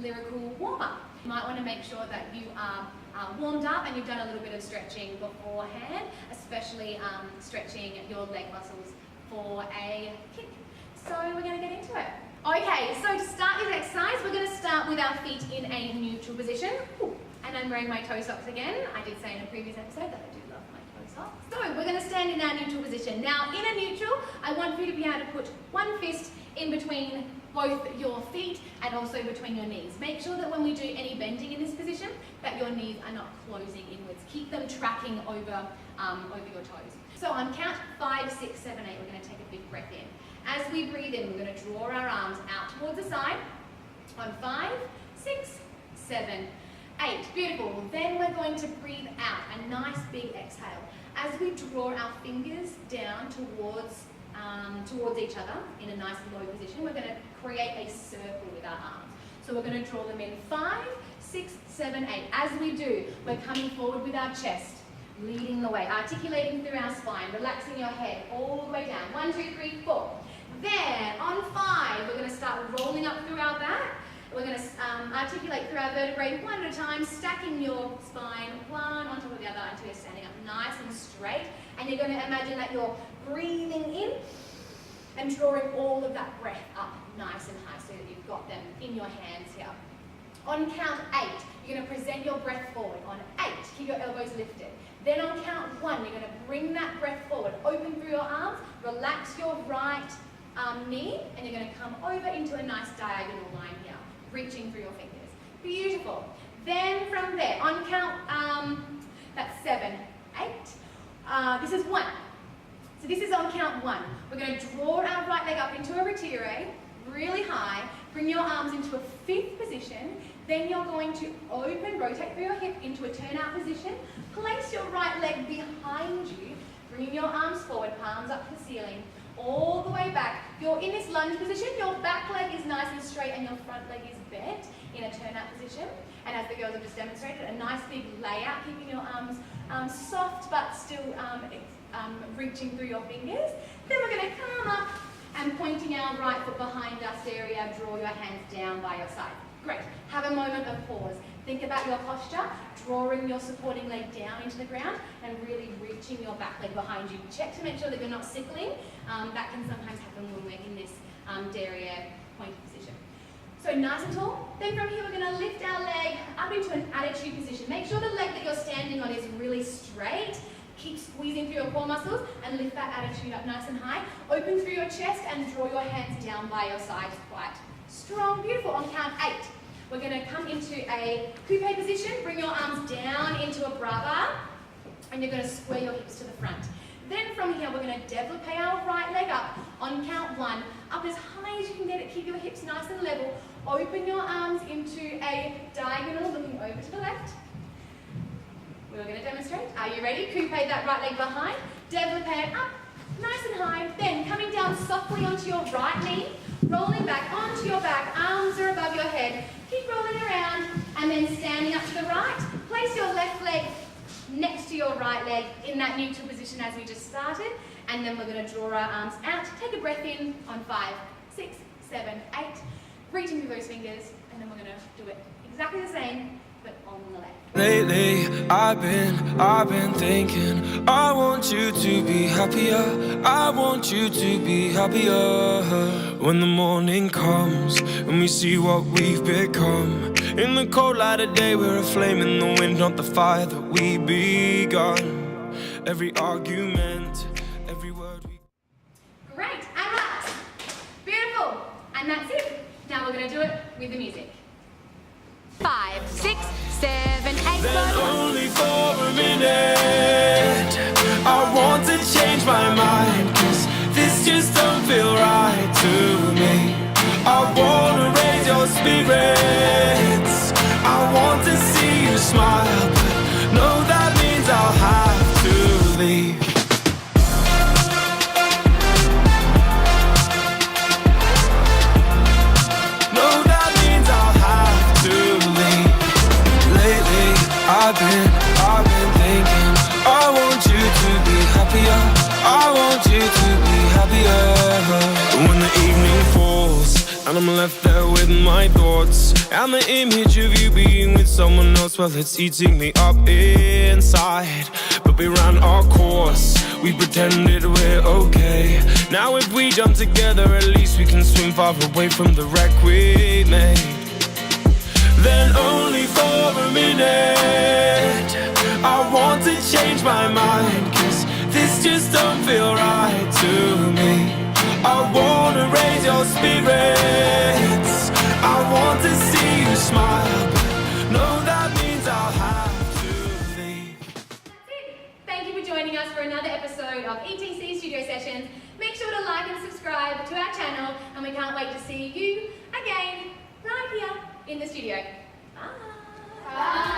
Lyrical warm-up. You might want to make sure that you are warmed up and you've done a little bit of stretching beforehand, especially stretching your leg muscles for a kick. So we're going to get into it. Okay, so to start this exercise, we're going to start with our feet in a neutral position. Ooh, and I'm wearing my toe socks again. I did say in a previous episode that I do love my toe socks. So we're going to stand in our neutral position. Now, in a neutral, I want you to be able to put one fist in between both your feet and also between your knees. Make sure that when we do any bending in this position, that your knees are not closing inwards. Keep them tracking over your toes. So on count 5, 6, 7, 8, we're going to take a big breath in. As we breathe in, we're going to draw our arms out towards the side. On 5, 6, 7, 8. Beautiful. Then we're going to breathe out, a nice big exhale. As we draw our fingers down towards each other in a nice low position, we're going to create a circle with our arms. So we're going to draw them in 5, 6, 7, 8. As we do, we're coming forward with our chest, leading the way, articulating through our spine, relaxing your head all the way down. 1, 2, 3, 4. Then on 5, we're going to start rolling up through our back. We're going to articulate through our vertebrae one at a time, stacking your spine one on top of the other until you're standing up nice and straight. And you're going to imagine that you're breathing in and drawing all of that breath up nice and high so that you've got them in your hands here. On count 8, you're going to present your breath forward. On 8, keep your elbows lifted. Then on count 1, you're going to bring that breath forward. Open through your arms, relax your right knee, and you're going to come over into a nice diagonal line here, reaching through your fingers. Beautiful. Then from there, on count, that's 7, 8. This is 1. So this is on count 1. We're going to draw our right leg up into a retire, really high. Bring your arms into a 5th position. Then you're going to rotate through your hip into a turnout position. Place your right leg behind you, bringing your arms forward, palms up to the ceiling, all the way back. You're in this lunge position. Your back leg is nice and straight and your front leg is bent in a turnout position. And as the girls have just demonstrated, a nice big layout, keeping your arms soft but still reaching through your fingers. Then we're going to come up and pointing our right foot behind us area, draw your hands down by your side. Great. Have a moment of pause. Think about your posture, drawing your supporting leg down into the ground and really reaching your back leg behind you. Check to make sure that you're not sickling. That can sometimes happen when we're in this derriere pointed position. So nice and tall. Then from here we're going to lift our leg up into an attitude position. Make sure the leg that you're standing on is really straight. Keep squeezing through your core muscles and lift that attitude up nice and high. Open through your chest and draw your hands down by your sides quite strong. Beautiful. On count 8, we're going to come into a coupe position. Bring your arms down into a brava and you're going to square your hips to the front. Then from here we're going to développé our right leg up on count 1. Up as high as you can get it. Keep your hips nice and level. Open your arms into a diagonal looking over to the left. We're going to demonstrate. Are you ready? Coupe that right leg behind. Développé it up, nice and high. Then coming down softly onto your right knee, rolling back onto your back. Arms are above your head. Keep rolling around and then standing up to the right. Place your left leg next to your right leg in that neutral position as we just started. And then we're going to draw our arms out. Take a breath in on 5, 6, 7, 8. Reaching through those fingers. And then we're going to do it exactly the same, but on the left. Lately, I've been thinking, I want you to be happier. I want you to be happier. When the morning comes and we see what we've become, in the cold light of day, we're a flame in the wind, not the fire that we begun. Every argument, every word we... Great, and relax. Beautiful. And that's it. Now we're going to do it with the music. 5, 6, 7, 8. Then only for a minute I want to change my mind, 'cause this just don't feel right to me. I wanna raise your spirits, I want to see you smile, but no, that means I'll have to leave. I've been thinking, I want you to be happier. I want you to be happier. When the evening falls And I'm left there with my thoughts and the image of you being with someone else. Well, it's eating me up inside. But we ran our course, we pretended we're okay. Now if we jump together, at least we can swim far away from the wreck we made. Then only for a minute I want to change my mind, 'cause this just don't feel right to me. I wanna raise your spirits, I want to see you smile, but no, that means I'll have to leave. That's it. Thank you for joining us for another episode of ETC Studio Sessions. Make sure to like and subscribe to our channel, and we can't wait to see you again right here in the studio. Bye. Bye.